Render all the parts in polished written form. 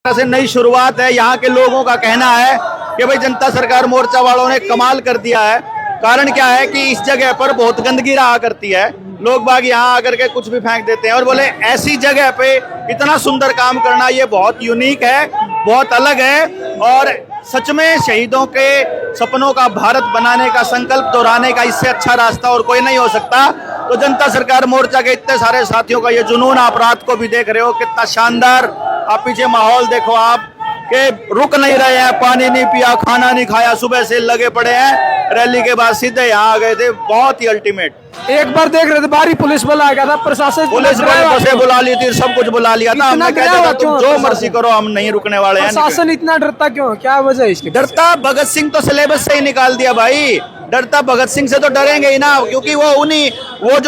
से नई शुरुआत है। यहाँ के लोगों का कहना है कि भाई जनता सरकार मोर्चा वालों ने कमाल कर दिया है। कारण क्या है कि इस जगह पर बहुत गंदगी रहा करती है, लोग बाग यहाँ आकर के कुछ भी फेंक देते हैं और बोले ऐसी जगह पे इतना सुंदर काम करना ये बहुत यूनिक है, बहुत अलग है और सच में शहीदों के सपनों का भारत बनाने का संकल्प दोहराने का इससे अच्छा रास्ता और कोई नहीं हो सकता। तो जनता सरकार मोर्चा के इतने सारे साथियों का ये जुनून, आप रात को भी देख रहे हो कितना शानदार, आप पीछे माहौल देखो आप के रुक नहीं रहे हैं, पानी नहीं पिया, खाना नहीं खाया, सुबह से लगे पड़े हैं। रैली के बाद सीधे यहाँ आ गए थे, बहुत ही अल्टीमेट। एक बार देख रहे थे बारी पुलिस बल आ गया था, प्रशासन पुलिस बसें बुला ली थी, सब कुछ बुला लिया था। हमने कह दिया तुम जो मर्जी करो, हम नहीं रुकने वाले हैं। प्रशासन इतना डरता क्यों, क्या वजह है इसकी? डरता भगत सिंह तो सिलेबस से ही निकाल दिया भाई, डरता भगत सिंह से तो डरेंगे ही ना, क्योंकि वो उन्हीं वो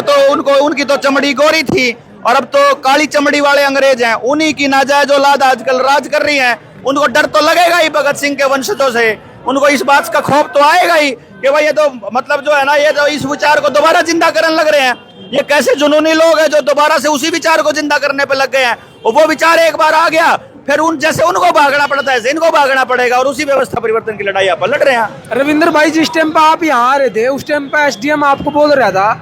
तो उनकी तो चमड़ी गोरी थी और अब तो काली चमड़ी वाले अंग्रेज हैं, उन्हीं की नाजायज औलाद आजकल राज कर रही हैं। उनको डर तो लगेगा ही भगत सिंह के वंशजों से, उनको इस बात का खौफ तो आएगा ही कि भाई ये तो मतलब जो है ना, ये तो इस विचार को दोबारा जिंदा करने लग रहे हैं। ये कैसे जुनूनी लोग हैं जो दोबारा से उसी विचार को जिंदा करने पे लग गए हैं। और वो विचार एक बार आ गया फिर उन जैसे उनको भागना पड़ता है, इनको भागना पड़ेगा और उसी व्यवस्था परिवर्तन की लड़ाई आप लड़ रहे हैं। रविंद्र भाई, जिस टाइम पे आप यहाँ आ रहे थे उस टाइम पे एसडीएम आपको बोल रहा था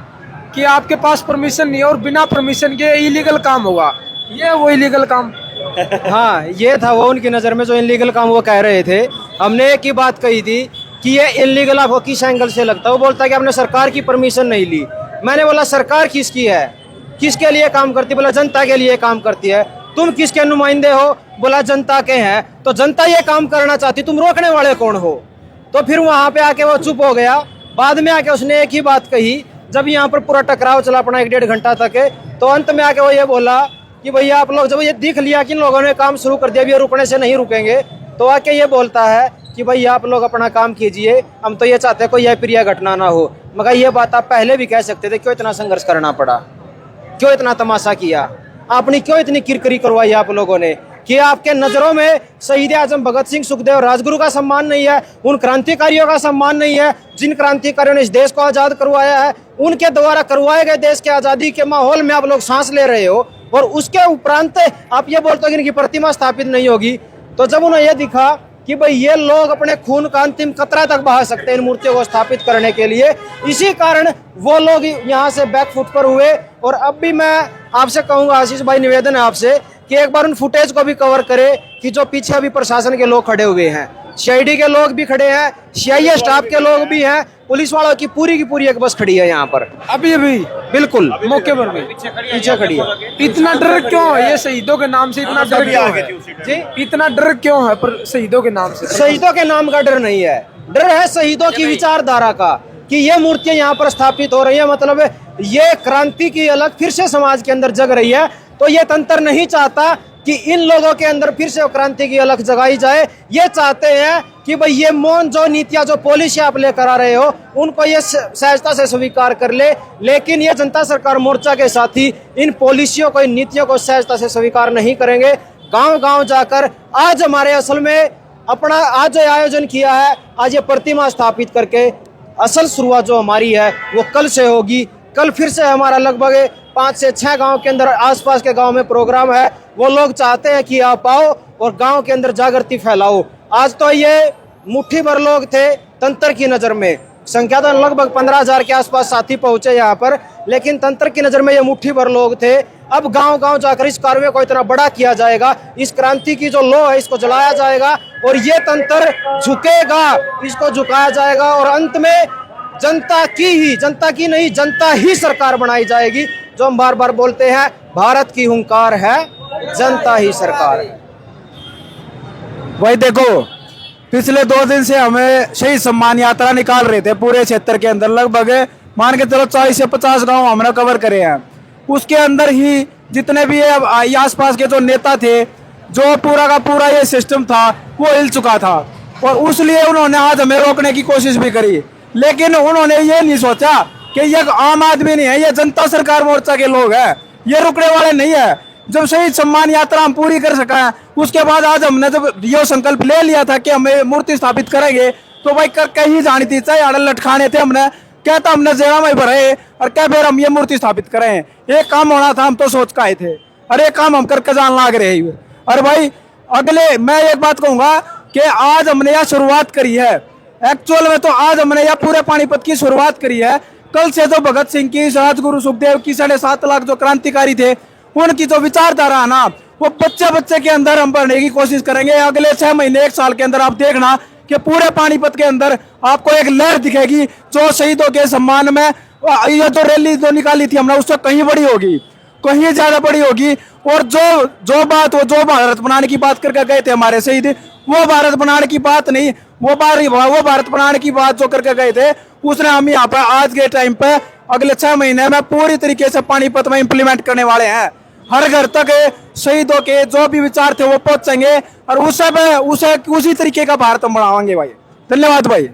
कि आपके पास परमिशन नहीं है और बिना परमिशन के इलीगल काम होगा, ये वो इलीगल काम? हाँ, ये था वो उनकी नज़र में जो इलीगल काम वो कह रहे थे। हमने एक ही बात कही थी कि ये इलीगल आपको किस एंगल से लगता है। वो बोलता है कि आपने सरकार की परमिशन नहीं ली। मैंने बोला सरकार किसकी है, किसके लिए काम करती है? बोला जनता के लिए काम करती है। तुम किसके नुमाइंदे हो? बोला जनता के हैं। तो जनता ये काम करना चाहती, तुम रोकने वाले कौन हो? तो फिर वहाँ पे आके वो चुप हो गया। बाद में आके उसने एक ही बात कही, जब यहाँ पर पूरा टकराव चला अपना 1-1.5 घंटा तक, तो अंत में आके वो ये बोला कि भैया आप लोग, जब ये देख लिया कि इन लोगों ने काम शुरू कर दिया, अभी ये रुकने से नहीं रुकेंगे, तो आके ये बोलता है कि भैया आप लोग अपना काम कीजिए, हम तो ये चाहते हैं कोई अप्रिय घटना ना हो। मगर ये बात आप पहले भी कह सकते थे, क्यों इतना संघर्ष करना पड़ा, क्यों इतना तमाशा किया आपने, क्यों इतनी किरकिरी करवाई आप लोगों ने? कि आपके नजरों में शहीद आजम भगत सिंह, सुखदेव, राजगुरु का सम्मान नहीं है, उन क्रांतिकारियों का सम्मान नहीं है जिन क्रांतिकारियों ने इस देश को आजाद करवाया है, उनके द्वारा करवाए गए देश के आजादी के माहौल में आप लोग सांस ले रहे हो और उसके उपरांत आप ये बोलते हो कि इनकी प्रतिमा स्थापित नहीं होगी। तो जब उन्हें यह दिखा कि भाई ये लोग अपने खून का अंतिम कतरा तक बहा सकते हैं इन मूर्तियों को स्थापित करने के लिए, इसी कारण वो लोग यहाँ से बैकफुट पर हुए। और अब भी मैं आपसे कहूँगा, आशीष भाई, निवेदन है आपसे कि एक बार उन फुटेज को भी कवर करे कि जो पीछे अभी प्रशासन के लोग खड़े हुए हैं, सीआईडी के लोग भी खड़े हैं, सीआईए स्टाफ के लोग भी हैं, पुलिस वालों की पूरी एक बस खड़ी है यहाँ पर अभी बिल्कुल मौके पर भी पीछे खड़ी है। इतना डर क्यों है ये शहीदों के नाम से? इतना डर क्यों है जी? इतना डर क्यों है पर शहीदों के नाम से? शहीदों के नाम का डर नहीं है, डर है शहीदों की विचारधारा का कि ये मूर्तियां यहाँ पर स्थापित हो रही है, मतलब ये क्रांति की अलग फिर से समाज के अंदर जग रही है। तो ये तंत्र नहीं चाहता कि इन लोगों के अंदर फिर से क्रांति की अलग जगाई जाए। ये चाहते हैं कि भाई ये मौन जो नीतियां, जो पॉलिसी आप लेकर आ रहे हो, उनको ये सहजता से स्वीकार कर ले। लेकिन ये जनता सरकार मोर्चा के साथी इन पॉलिसियों को, इन नीतियों को सहजता से स्वीकार नहीं करेंगे। गांव-गांव जाकर आज हमारे असल में अपना आज जो आयोजन किया है, आज ये प्रतिमा स्थापित करके असल शुरुआत जो हमारी है वो कल से होगी। कल फिर से हमारा लगभग 5 से 6 गांव के अंदर, आसपास के गांव में प्रोग्राम है। वो लोग चाहते हैं कि आप आओ और गांव के अंदर जागृति फैलाओ। आज तो ये मुट्ठी भर लोग थे तंत्र की नजर में, संख्या तो लगभग 15,000 के आसपास साथी पहुंचे यहाँ पर, लेकिन तंत्र की नजर में ये मुट्ठी भर लोग थे। अब गांव-गांव जाकर इस कार्य को इतना बड़ा किया जाएगा, इस क्रांति की जो लो है इसको जलाया जाएगा और ये तंत्र झुकेगा, इसको झुकाया जाएगा और अंत में जनता की नहीं, जनता ही सरकार बनाई जाएगी। जो हम बार बार बोलते हैं, भारत की हुंकार है जनता ही सरकार। भाई देखो, पिछले 2 दिन से हमें शहीद सम्मान यात्रा निकाल रहे थे पूरे क्षेत्र के अंदर, लगभग मान के चलो 40 से 50 गांव हमने कवर करे हैं। उसके अंदर ही जितने भी आसपास के जो नेता थे, जो पूरा का पूरा ये सिस्टम था वो हिल चुका था और उसलिए उन्होंने आज हमें रोकने की कोशिश भी करी। लेकिन उन्होंने ये नहीं सोचा कि ये आम आदमी नहीं है, ये जनता सरकार मोर्चा के लोग हैं, ये रुकने वाले नहीं है। जब शहीद सम्मान यात्रा हम पूरी कर सका है, उसके बाद आज हमने जब ये संकल्प ले लिया था कि हमें मूर्ति स्थापित करेंगे, तो भाई कहीं जानी थी, चाहे अड़ल लटकाने थे, हमने क्या था, हमने जेरा में भरे और क्या फिर हम ये मूर्ति स्थापित करें। एक काम होना था, हम तो सोच के आए थे, अरे काम हम करके जान लाग रहे हैं। और भाई अगले मैं एक बात कहूंगा कि आज हमने यह शुरुआत करी है, एक्चुअल में तो आज हमने यह पूरे पानीपत की शुरुआत करी है। कल से जो भगत सिंह की, राजगुरु सुखदेव की, 7.5 लाख जो क्रांतिकारी थे उनकी जो विचारधारा है ना, वो बच्चे बच्चे के अंदर हम भरने की कोशिश करेंगे। अगले 6 महीने 1 साल के अंदर आप देखना कि पूरे पानीपत के अंदर आपको एक लहर दिखेगी जो शहीदों के सम्मान में ये जो रैली जो निकाली थी हमने उससे कहीं बड़ी होगी, कहीं ज्यादा बड़ी होगी। और जो भारत बनाने की बात करके गए थे हमारे शहीद, वो भारत बनाने की बात नहीं, वो भारत बनाने की बात जो करके गए थे उसने हम यहाँ पर आज के टाइम पे अगले 6 महीने में पूरी तरीके से पानीपत में इंप्लीमेंट करने वाले हैं। हर घर तक शहीदों के जो भी विचार थे वो पहुंचेंगे और उसी तरीके का भारत हम बनाएंगे भाई। धन्यवाद भाई।